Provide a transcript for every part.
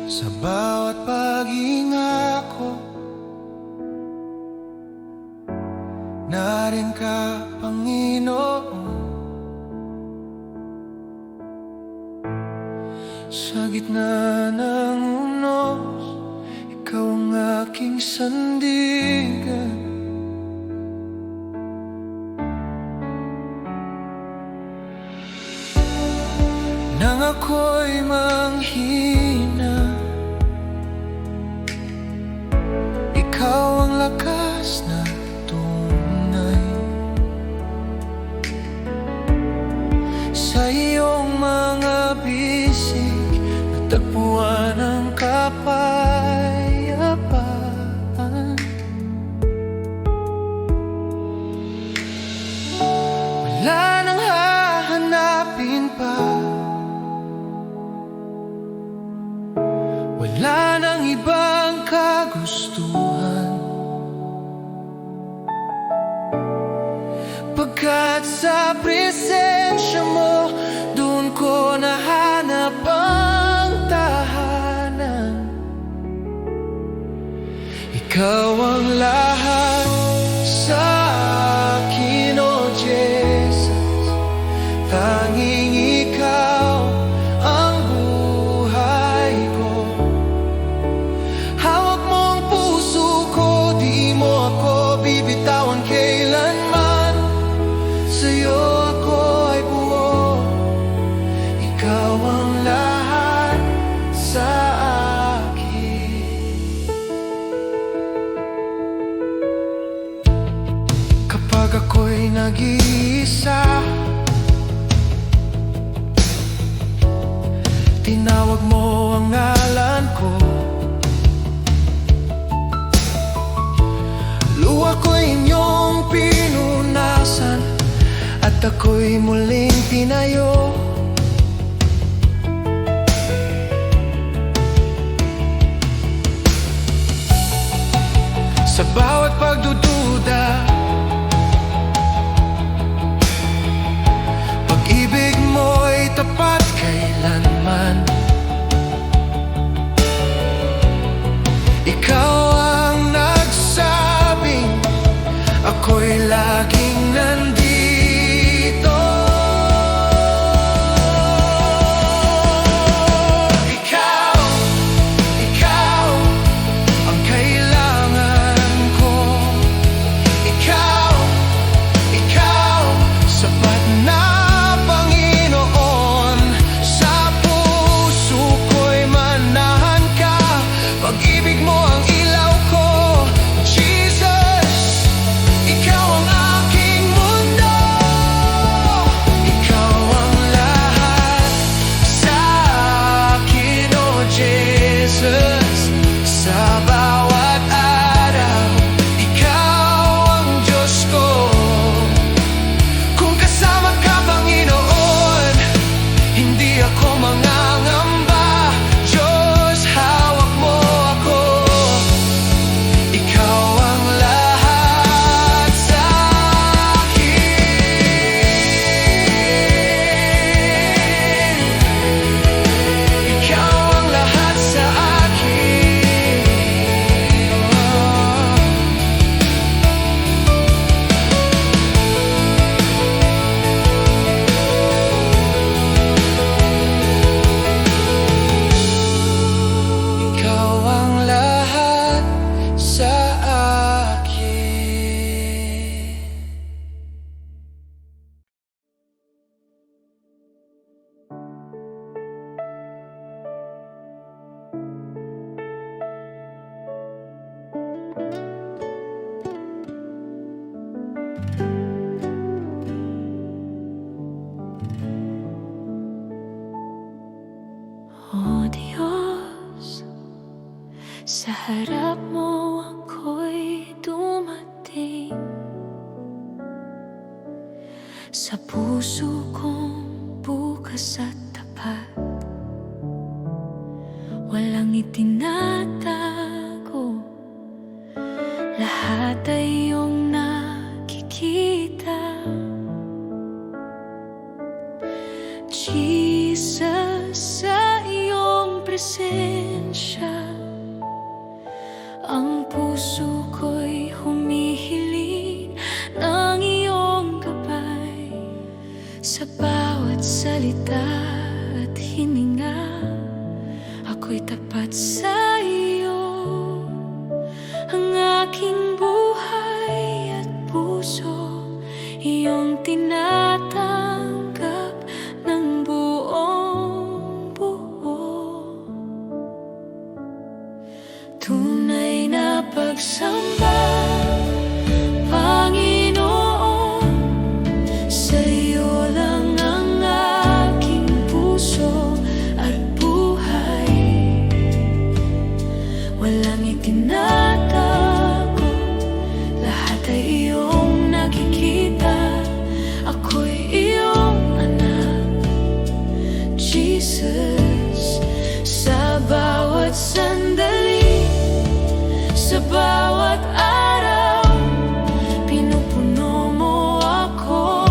Sa bawat paghinga ko, narin ka, Panginoon. Sa gitna ng unos, ikaw ang aking sandigan. Nang ako'y manghina, ikaw ang lakas na tunay. Sa iyong mga bisig, natagpuan ang kapayapaan. Wala nang hahanapin pa, wala nang ibang kagustuhan, pagkat sa presensya mo, doon ko nahanap ang tahanan. Ikaw ang lahat sa akin, O Jesus. Tanging ikaw ang buhay ko. Hawak mo ang puso ko, di mo ako bibitawan kailanman. Sa'yo ako ay buo, ikaw ang lahat sa akin. Kapag ako'y nag-iisa, tinawag mo ang ngalan ko. Luha ko'y inyong pinunasan, at ako'y muling tinayo. Sa bawat pagdududa, pag-ibig mo'y tapat kailanman. Ikaw ang nagsabing ako'y laging nandito. Ikaw ang kailangan ko. Ikaw, sapat na Panginoon. Sa puso ko'y manahan ka, pag-ibig mo ang ilaw ko. Jesus, ikaw ang aking mundo. Ikaw ang lahat sa akin, O Jesus. Sa bawat araw, ikaw ang Diyos ko. Kung kasama ka, Panginoon, hindi ako mangangamba. Diyos, hawak mo ako. Ikaw ang lahat sa akin. Ikaw ang lahat sa akin. Ikaw ang lahat sa akin. O Diyos, sa harap mo ako'y dumating. Sa puso kong bukas at tapat, walang itinatago. Lahat ay iyong nakikita. Jesus, sa iyong presensya. Ang puso ko'y humihiling ng iyong gabay. Sa bawat salita at hininga, ako'y tapat sa iyo. Ang aking buhay at puso, iyong tinatanggap ng buong buo. Tunay na pagsamba, Panginoon, sa iyo lang ang aking puso at buhay. Walang itinatago, lahat ay iyong nakikita. Ako'y iyong anak, Jesus. Sa bawat sandali, sa bawat araw, pinupuno mo ako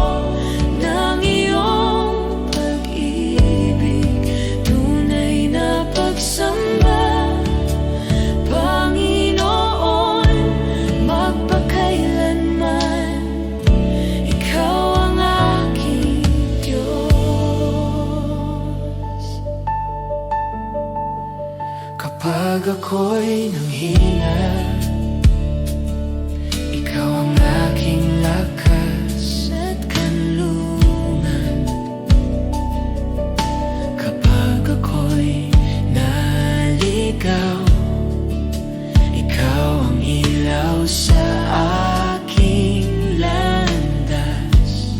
ng iyong pag-ibig. Tunay na pagsamba, Panginoon, magpakailanman, ikaw ang aking Diyos. Kapag ako'y nanghina, ikaw ang aking lakas at kanlungan. Kapag ako'y naligaw, ikaw ang ilaw sa aking landas.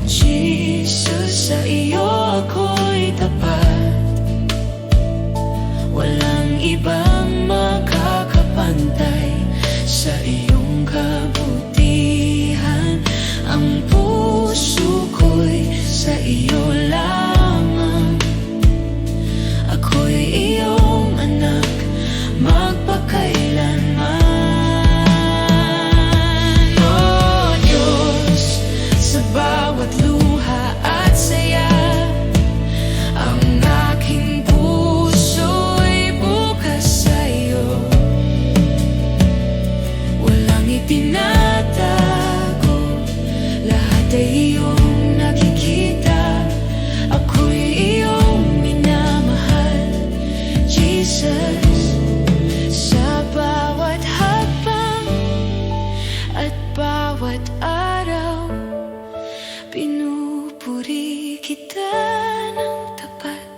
Jesus, sa iyo ako'y tapat. Walang ibang makakapantay sa iyong kabutihan. Ang puso ko'y sa iyo lamang. Ako'y iyong anak, magpakailanman. Oh Diyos, sa bawat luha at saya, ang aking puso'y bukas sa iyo. Walang itinatago, lahat ay iyong nakikita. Ako'y iyong minamahal, Jesus. Sa bawat hakbang at bawat araw, pinupuri kita ng tapat,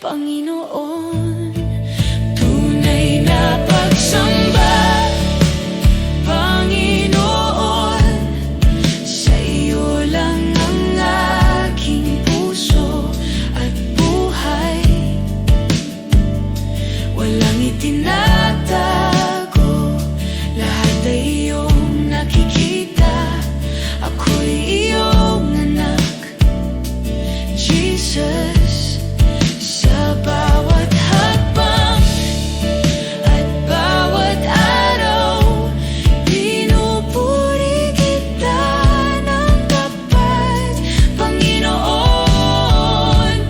Panginoon. Tunay na pagsamba, Panginoon, sa iyo lang ang aking puso at buhay. Walang itinatago, lahat ay iyong nakikita. Ako'y iyong anak, Jesus. Sa bawat hakbang at bawat araw, pinupuri kita ng tapat, Panginoon.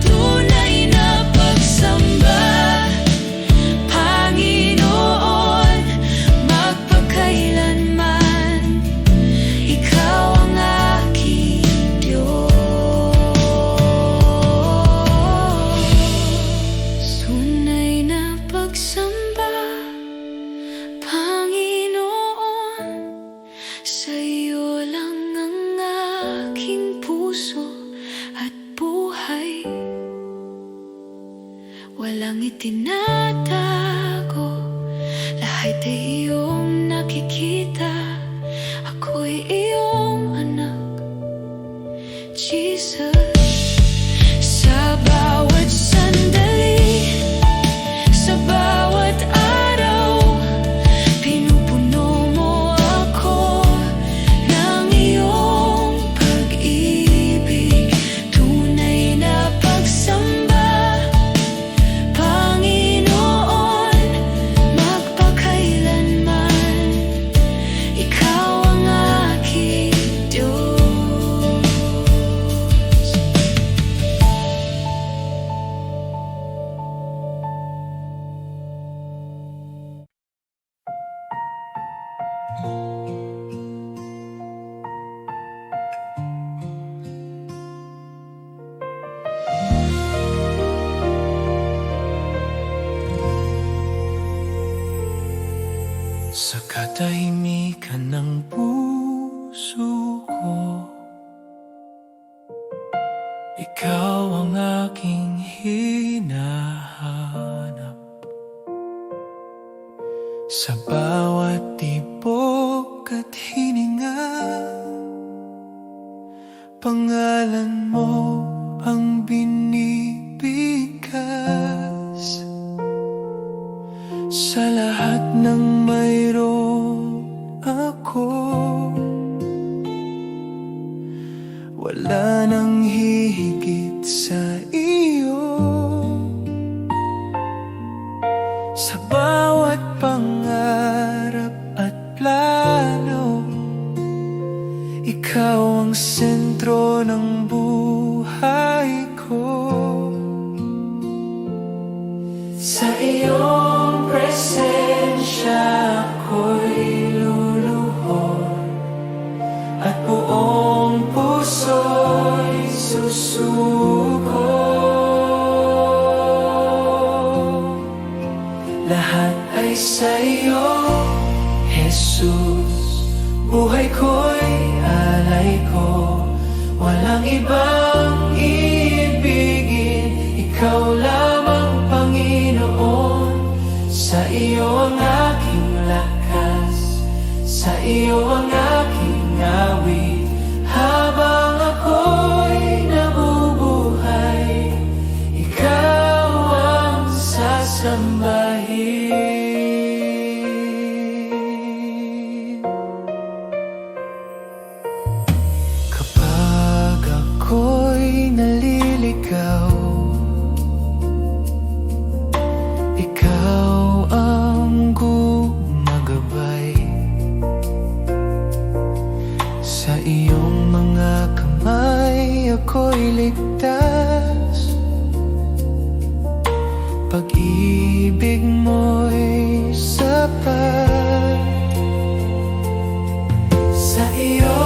Tunay na pagsamba, Panginoon, magpakailanman, ikaw ang aking Diyos. Tunay na pagsamba, Panginoon, sa iyo lang ang aking puso at buhay. Walang itinatago, lahat ay iyong nakikita. Ako'y iyong anak, Jesus. Sa bawat sandali, sa bawat araw, pinupuno mo ako ng iyong pag-ibig. Tunay na pagsamba, Panginoon, magpakailanman, katahimikan ng puso ko. Ikaw ang aking hinahanap. Sa bawat tibok at hininga, pangalan mo ang binibigkas. Sa lahat ng mayroon ako, wala nang hihigit sa iyo. Sa bawat pangarap at plano, ikaw ang sentro ng buhay ko. Sa iyong presensya ako'y luluhod at buong puso'y susuko. Lahat ay sa iyo, Jesus. Buhay ko'y alay ko, walang ibang iibigin, ikaw lamang, Panginoon. Sa iyo ang aking lakas, sa iyo ang aking awit, habang ako'y nabubuhay, ikaw ang sasambahin. Kapag ako'y naliligaw, ikaw ang gumagabay. Sa iyong mga kamay ako'y ligtas. Pag-ibig mo'y sapat. Sa iyo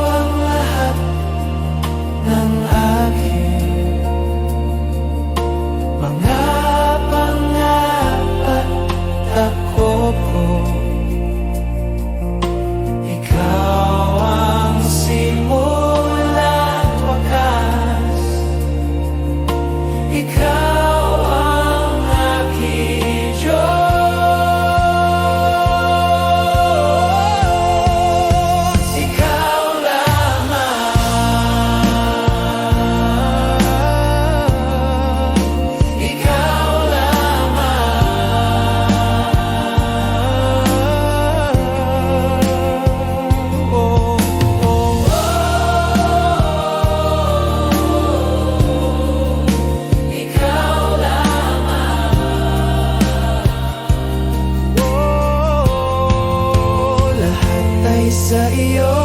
ang lahat ng aking mga pangarap at takbo ko. Ikaw ang simula at wakas, ikaw ang aking Diyos. Ikaw lamang, ikaw lamang. Oh, oh, ikaw lamang. Oh, lahat ay sa iyo,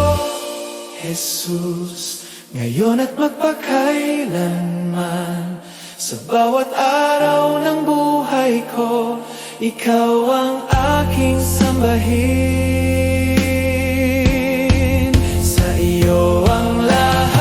Jesus, ngayon at magpakailanman. Sa bawat araw ng buhay ko, ikaw ang aking sambahin. Sa iyo ang lahat,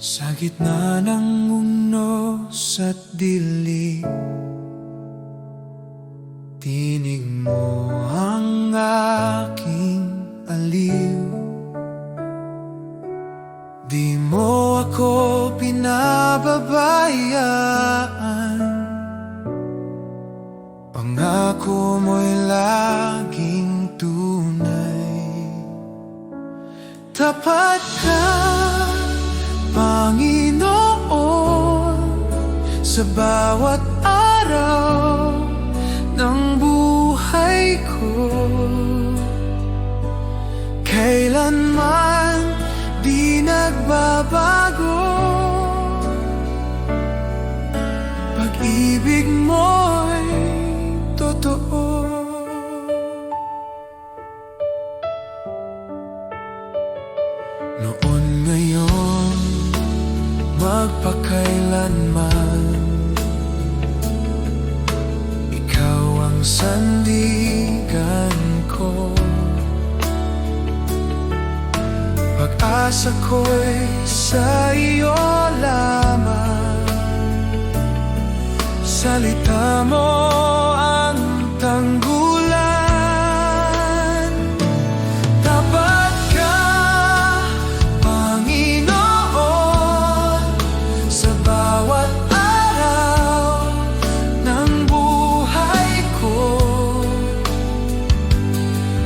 sa gitna ng unos at dilim, tinig mo ang aking aliw. Di mo ako pinababayaan, pangako mo'y laging tunay. Tapat ka, Panginoon, sa bawat araw ng buhay ko. Kailanman di nagbabago, pag-ibig mo'y totoo. Noon, ngayon, magpakailanman, ikaw ang sandigan ko. Pag-asa ko'y sa iyo lamang, salita mo ang tanggulan. Tapat ka, Panginoon, sa bawat araw ng buhay ko.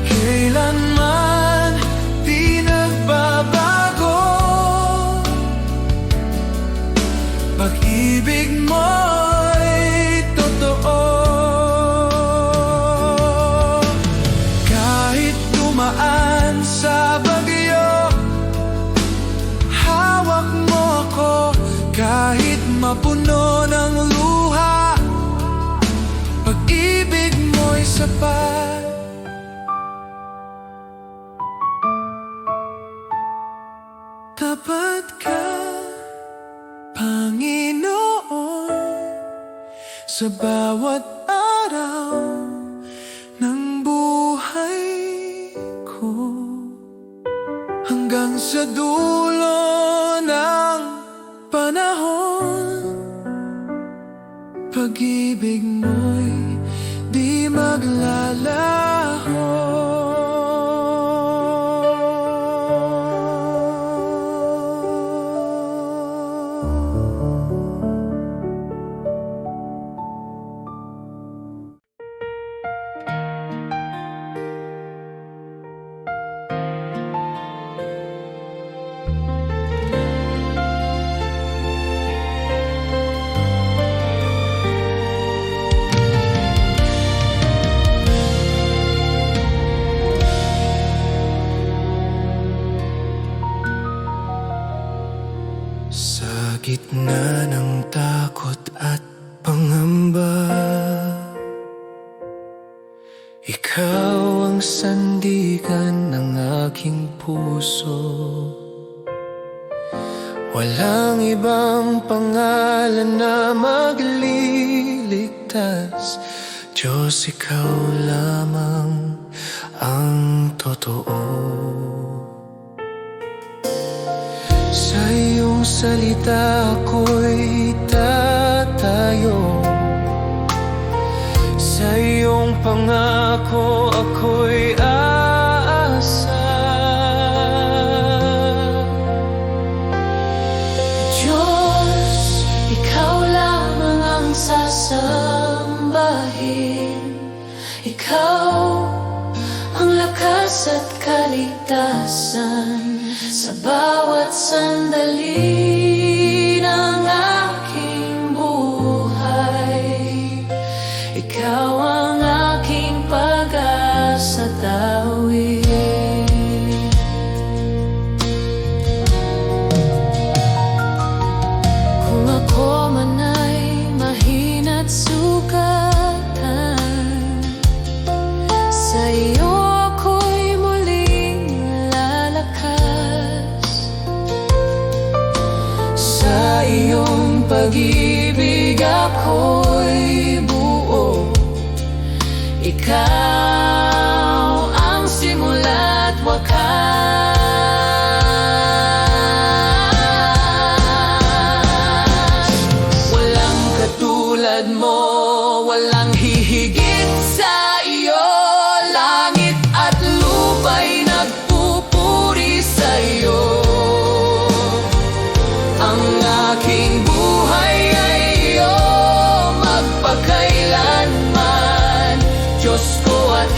Kailanman di nagbabago, pag-ibig mo'y totoo. Kahit dumaan sa bagyo, hawak mo ako. Kahit mapuno ng luha, pag-ibig mo'y sapat. Tapat ka, Panginoon, sa bawat araw ng buhay ko. Hanggang sa dulo ng panahon, pag-ibig mo'y di maglalaho. Sa gitna ng takot at pangamba, ikaw ang sandigan ng aking puso. Walang ibang pangalan na magliligtas, Diyos, ikaw lamang ang totoo. Sa iyong salita ako'y tatayo, sa iyong pangako ako'y aasa. Diyos, ikaw lamang ang sasambahin. Ikaw ang lakas at kaligtasan sa bawat sandali ng aking buhay. Ikaw ang aking pag-asa tawid. Kung ako man ay mahina't sugatan, sa iyo ako'y muling lalakas. Sa iyong pag-ibig ako'y buo. Ikaw ang simula't wakas. Walang katulad mo, walang hihigit sa iyo. Langit at lupa'y nagpupuri sa iyo. Ang aking buhay ay iyo magpakailanman. Diyos ko at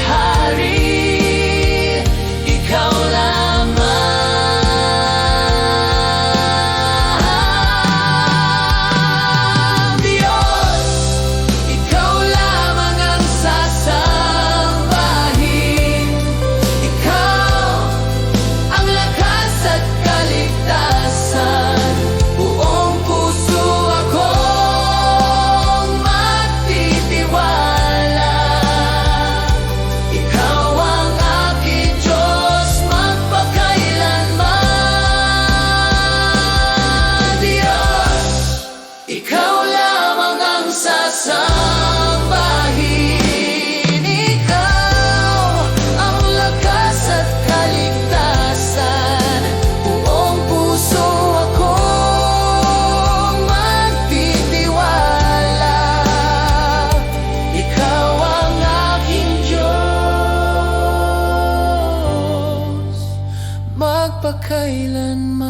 magpakailanman.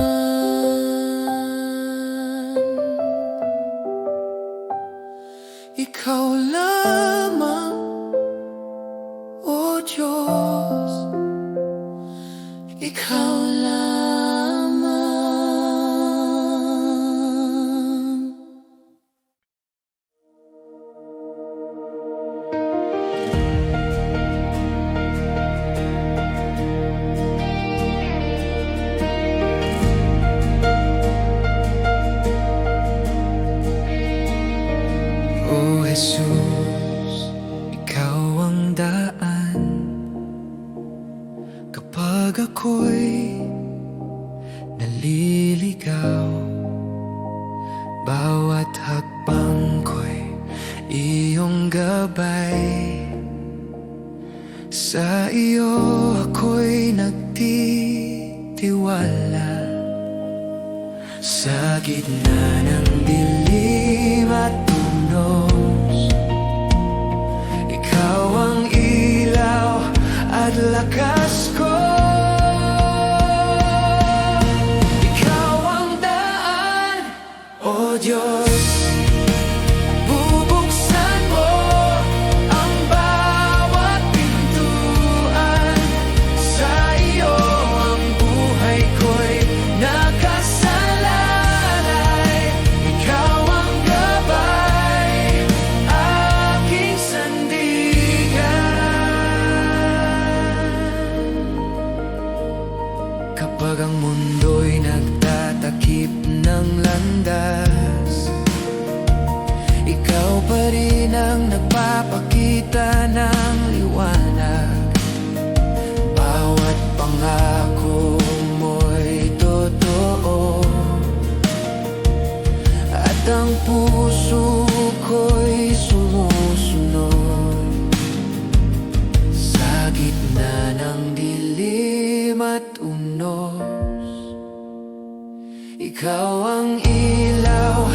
Ikaw lamang, O Diyos, ikaw lamang. O Jesus, ikaw ang daan kapag ako'y naliligaw. Bawat hakbang ko'y iyong gabay. Sa iyo ako'y nagtitiwala. Sa gitna ng dilim at tunos, ikaw ang ilaw at lakas ko. Ikaw ang daan, O Diyos. Bubuksan mo ang bawat pintuan. Sa iyo ang buhay ko'y nakasalalay. Ikaw ang gabay, aking sandigan. Kapag ang mundo'y nagtatakip ng landas, ikaw pa rin ang nagpapakita ng liwanag. Bawat pangako mo'y totoo, at ang puso ko'y sumusunod. Sa gitna ng dilim at unos, ikaw ang ilaw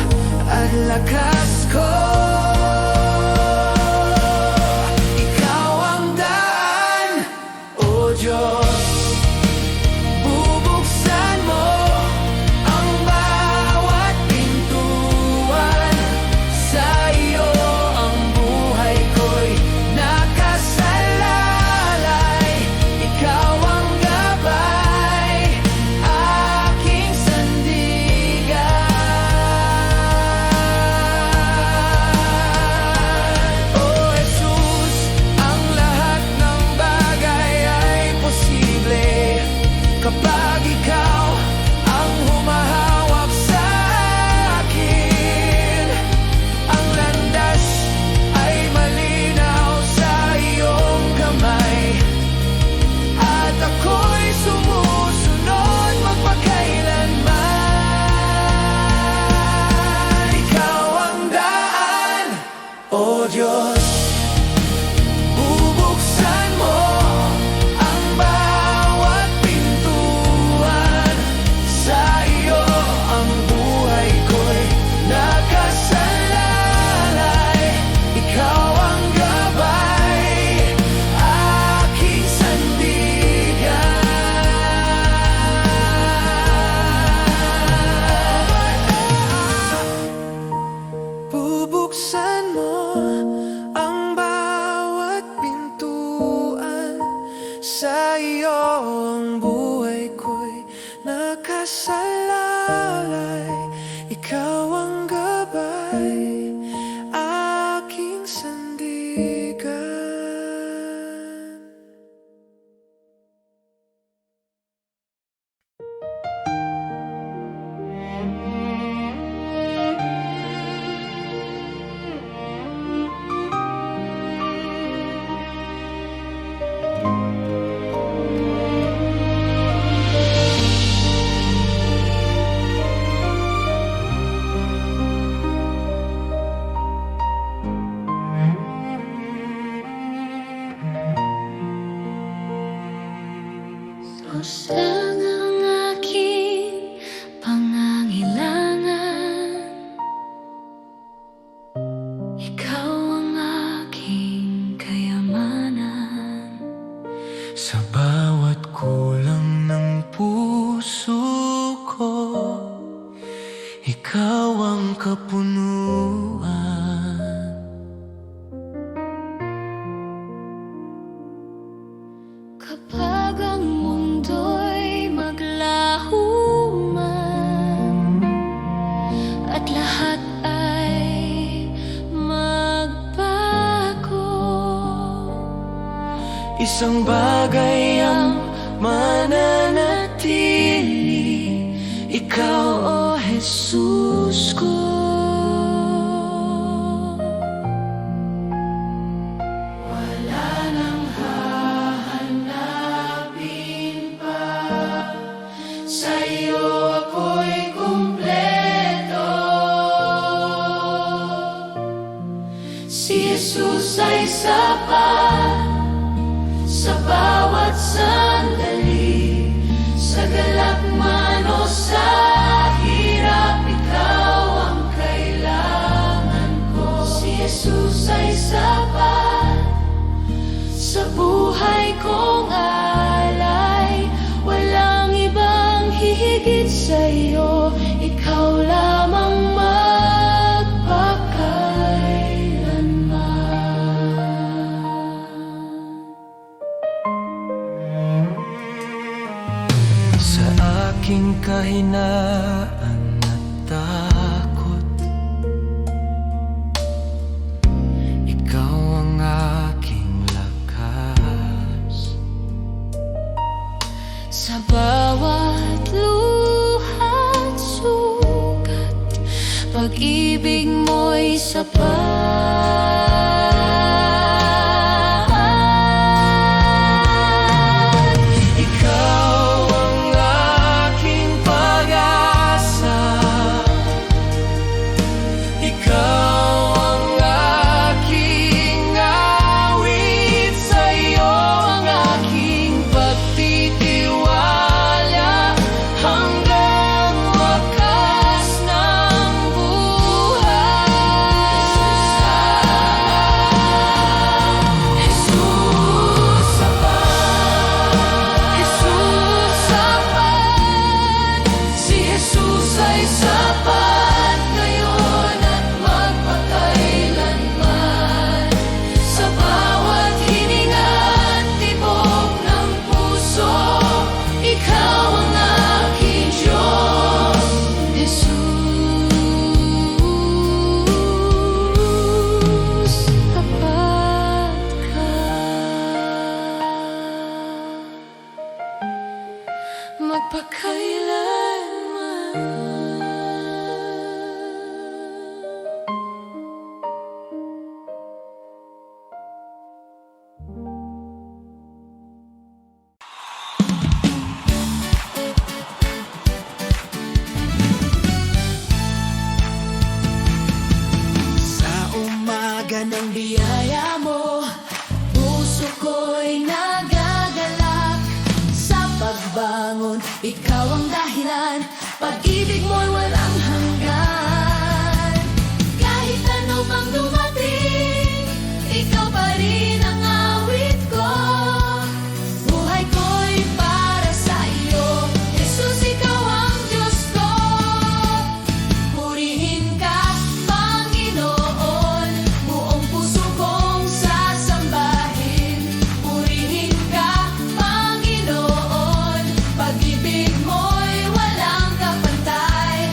at lakas ko. Ikaw ang daan, O Diyos. Bubuksan mo ang bawat pintuan. Sa iyo ang buhay ko'y nakasalalay. Ikaw ang gabay, aking sandigan. O Jesus, ang lahat ng bagay ay posible kapag ikaw ang humahawak sa akin. Ang landas ay malinaw sa iyong kamay, at ako'y sumusunod magpakailanman. Ikaw ang daan, O Diyos. Bubuksan mo ang bawat pintuan. Sa iyo ang buhay ko'y nakasalalay. Ikaw ang gabay, aking sandigan. Bubuksan mo ang bawat pintuan. Sa iyo ang buhay ko'y nakasalalay. Ikaw ang gabay, aking sandigan. kapunuan. Kapag ang mundo'y maglaho man at lahat ay magbago, Isang bagay ang mananatili, Ikaw, O Jesus ko. wala nang hahanapin pa. Sa'yo ako'y kumpleto. Si Jesus ay sapat sa bawat sandali, sa galak man o sa hirap, ikaw ang kailangan ko. Si Jesus ay sapat sa buhay kong alay, walang ibang hihigit sa'yo, ikaw lamang magpakailanman. Sa aking kahinaan at takot, Ikaw ang aking lakas. Sa bawat luha't sugat, pag-ibig mo'y sapat. Ikaw ang aking pag-asa, Ikaw ang aking awit, sa'yo ang aking pagtitiwala, hanggang wakas ng buhay. Jesus sapat, Jesus sapat, si Jesus ay sapat ngayon at magpakailanman. Sa bawat hininga at tibok ng puso, Ikaw ang aking Diyos. Jesus, tapat ka. Magpakailanman. Sa umaga ng biyaya mo, Puso ko'y nagagalak sa pagbangon. Ikaw ang dahilan, pag-ibig mo'y walang hanggan. Kahit ano pang dumating, ikaw pa rin ang awit ko. Buhay ko'y para sa iyo, Jesus, ikaw ang Diyos ko. Purihin ka, Panginoon, buong puso kong sasambahin. Purihin ka, Panginoon, pag-ibig mo'y walang kapantay.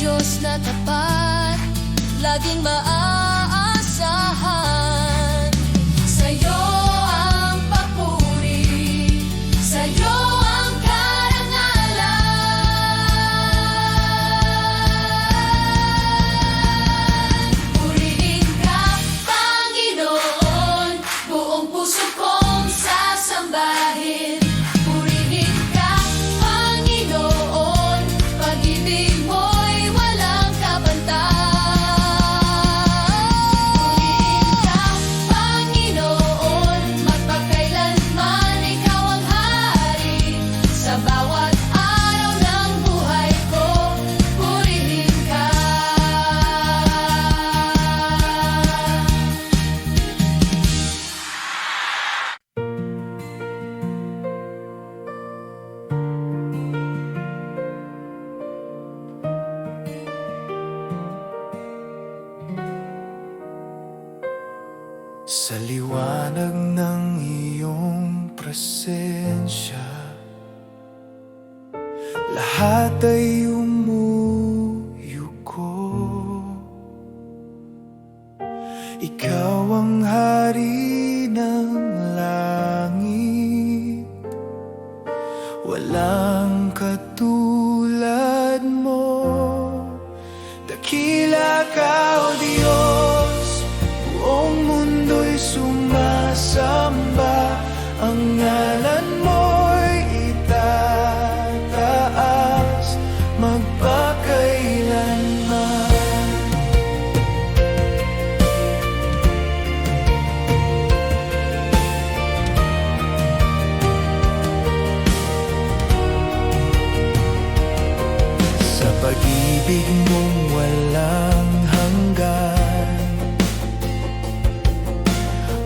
Diyos na tapat, laging maaasahan. Sa'yo ang papuri, sa'yo ang karangalan. Purihin ka, Panginoon, buong puso kong sasambahin. Purihin ka, Panginoon, pag-ibig mo'y walang kapantay. Purihin ka, Panginoon, magpakailanman ikaw ang hari. Sa bawat araw ng buhay ko, purihin ka. Sa liwanag ng iyong presensya, lahat ay umuyuko. Ikaw ang hari ng langit, walang katulad mo. Dakila ka, O Diyos, buong mundo'y sumasamba. Ang ngalan mo'y itataas magpakailanman. Sa pag-ibig mong walang hanggan,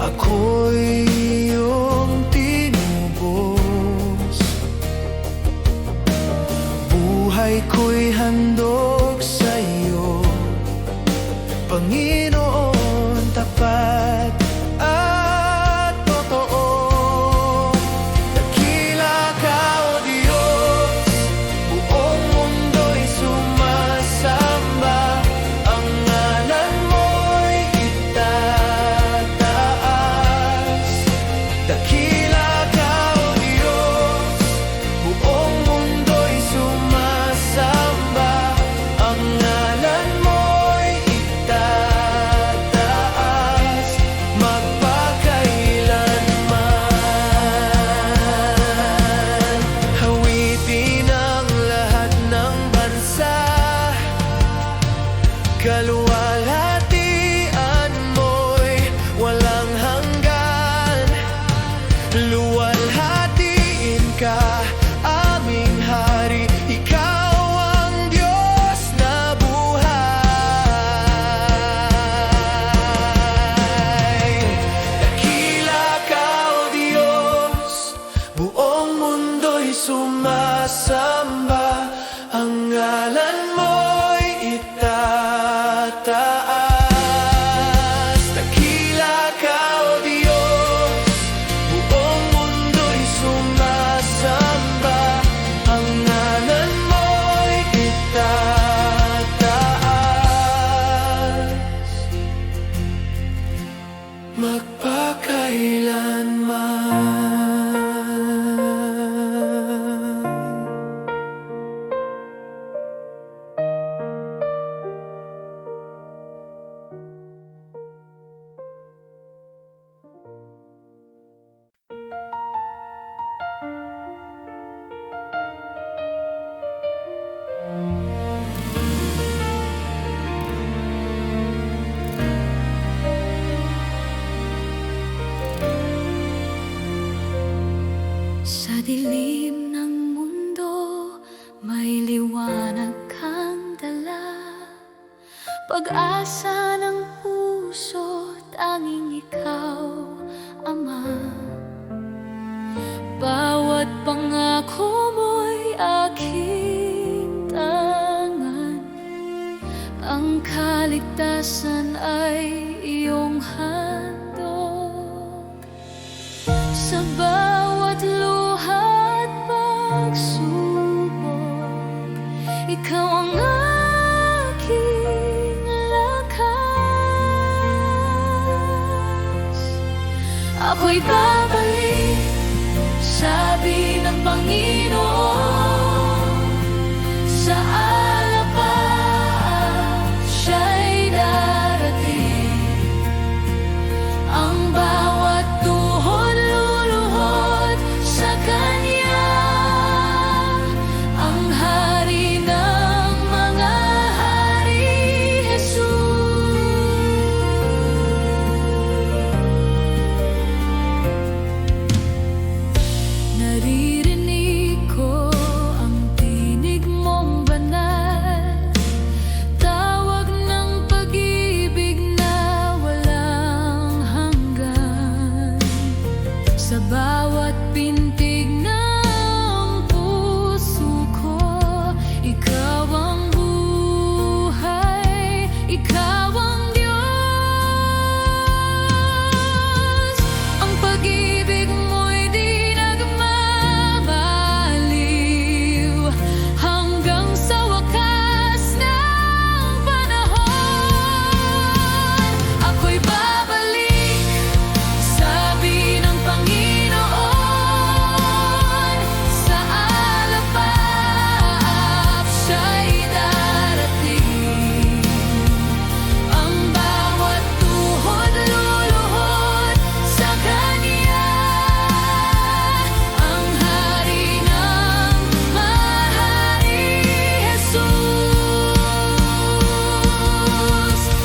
ako'y iyong tinubos. Buhay ko'y handog sa'yo, Panginoon, tapat at totoo. Dakila ka, O Diyos, buong mundo'y sumasamba. Ang ngalan mo'y itataas. Dakila ka, O Diyos, buong mundo'y sumasamba. Ang ngalan mo'y itataas magpakailanman. Hawitin ang lahat ng bansa, kaluwalhatian mo'y walang hanggan. Luwalhatiin ka, aming hari, ikaw ang Diyos na buhay. Dakila ka, O Diyos, buong mundo'y sumasamba. Ang ngalan mo'y itataas. Dakila ka, O Diyos, buong mundo'y sumasamba. Ang ngalan mo'y itataas magpakailanman. Sa dilim ng mundo, may liwanag kang dala. Pag-asa ng puso, tanging ikaw, Ama. Bawat pangako mo'y aking tangan. Ang kaligtasan ay iyong handog. Sa bawat luha at pagsubok, ikaw ang ako'y babalik, sabi ng Panginoon. Sa alapaan siya'y darating, ang bawat tuhod luluhod sa Kanya, ang Hari ng mga hari, Jesus. Naririnig ko ang tinig mong banal, tawag ng pag-ibig na walang hanggan. Sa bawat pintig ng puso ko, ikaw ang buhay, ikaw ang Diyos. Ang pag-ibig mo'y di nagmamaliw, hanggang sa wakas ng panahon. Ako'y babalik, sabi ng Panginoon. Sa alapap siya'y darating, ang bawat tuhod luluhod sa Kanya, ang Hari ng mahari, Jesus.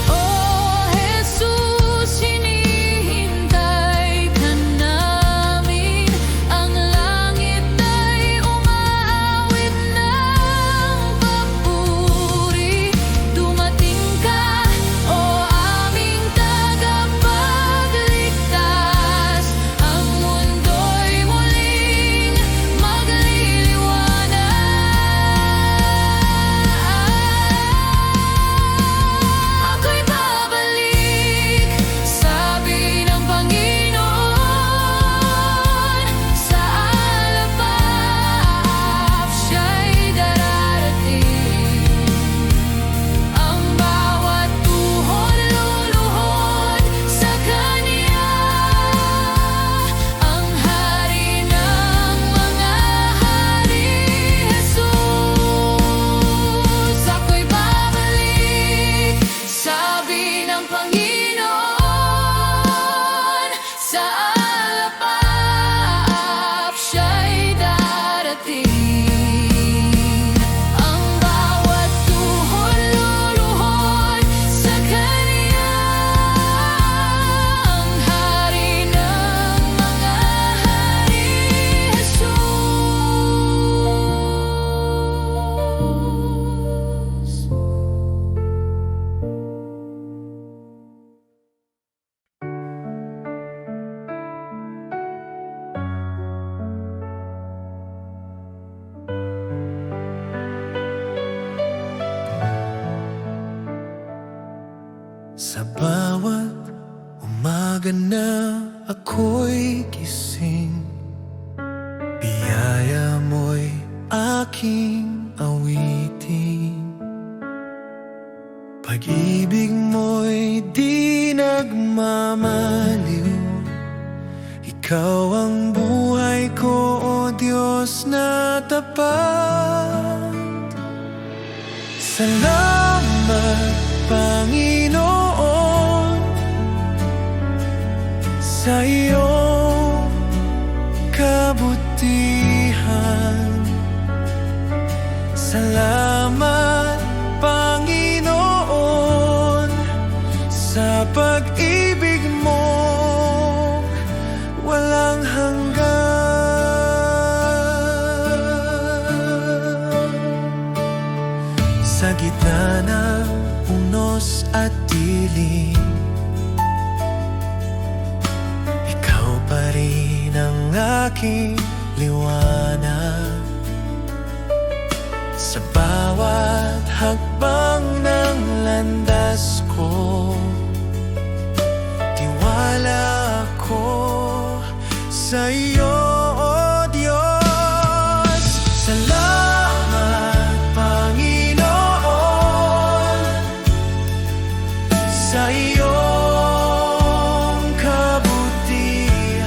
Oh Jesus, hinihintay ka namin, ang langit ay umaawit ng papuri. Dumating ka, o aming tagapagligtas, ang mundo'y muling magliliwanag. Ako'y babalik, sabi ng Panginoon. Sa alapap siya'y dararating, ang bawat tuhod luluhod sa Kanya, ang Hari ng mga hari, Jesus. Ako'y babalik, sabi ng Panginoon. Sa alapap siya'y darating, ang bawat tuhod luluhod sa Kanya, ang Hari ng mga hari, Jesus. Sa bawat umaga na ako'y gising, biyaya mo'y aking awitin. Pag-ibig mo'y di nagmamaliw, ikaw ang buhay ko, o Diyos na tapat. Salamat, Panginoon, sa iyong kabutihan. Salamat, Panginoon, sa pag-ibig mo walang hanggan. Sa gitna ng unos at dilim, ikaw pa rin ang aking liwanag. Sa bawat hakbang ng landas ko, tiwala ko sa iyo, O Diyos. Salamat, Panginoon, sa iyong kabutihan.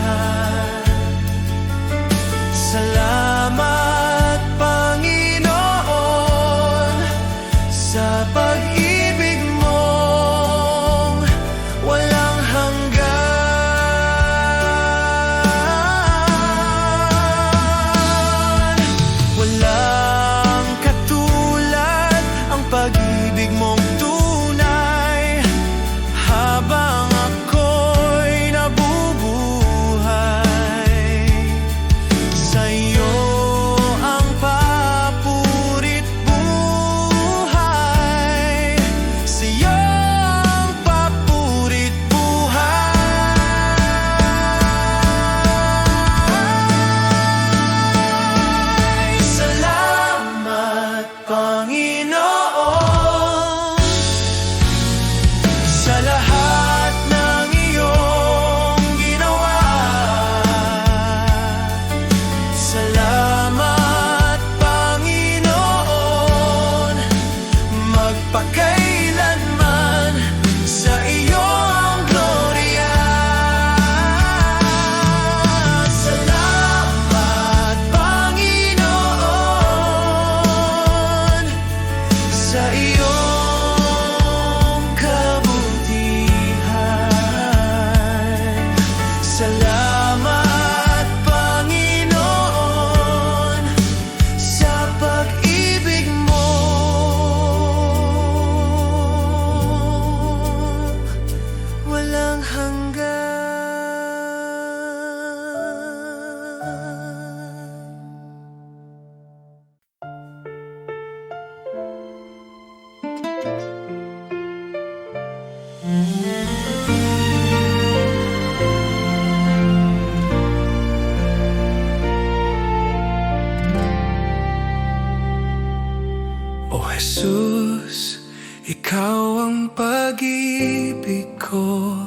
Ikaw ang pag-ibig ko,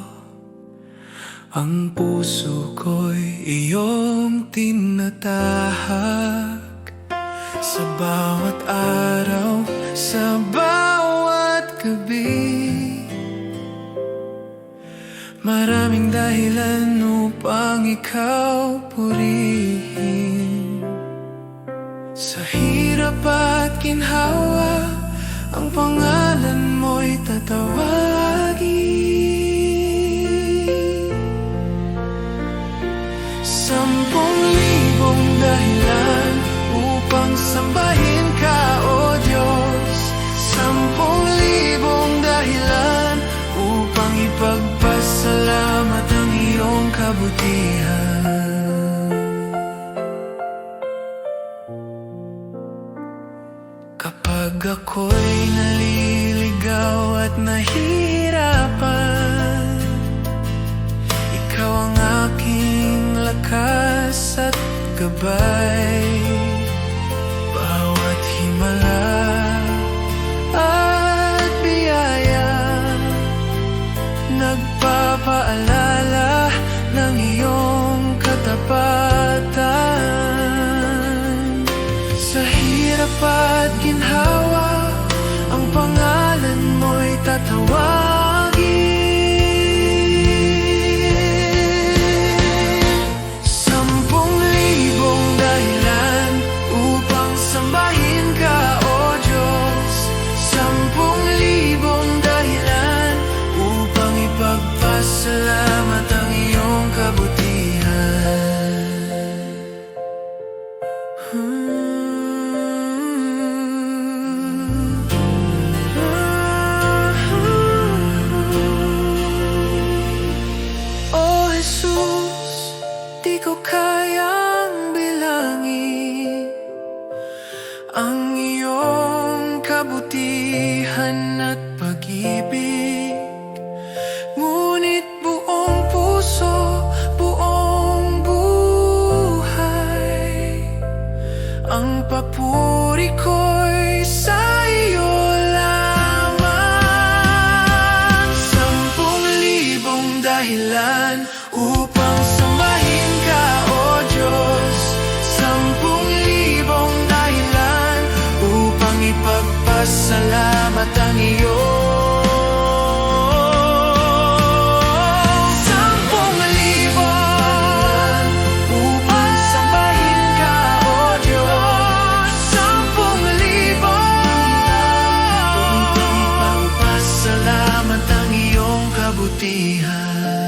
ang puso ko'y iyong tinatahak. Sa bawat araw, sa bawat gabi, maraming dahilan upang ikaw purihin. Sa hirap at ginhawa, ang pangalan mo'y tatawagin. 10,000 dahilan upang sambahin ka, O Diyos. 10,000 dahilan upang ipagpasalamat ang iyong kabutihan. Kapag ako'y naliligaw at nahihirapan, ikaw ang aking lakas at gabay. Bawat himala at biyaya, nagpapaalala ng iyong katapatan. Sa hirap at ginhawa, ang pangalan mo'y tatawagin. 10,000 dahilan upang sambahin ka, O Diyos. 10,000 dahilan upang ipagpasalamat ang iyong kabutihan. Oh Jesus, di ko kayang bilangin ang iyong kabutihan at pag-ibig. Ngunit buong puso, buong buhay, ang papuri ko'y sa iyo lamang. 10,000 dahilan upang sambahin ka, O Diyos. 10,000 dahilan upang ipagpasalamat ang iyong 10,000 upang sambahin ka, O Diyos. 10,000 upang ipagpasalamat ang iyong kabutihan.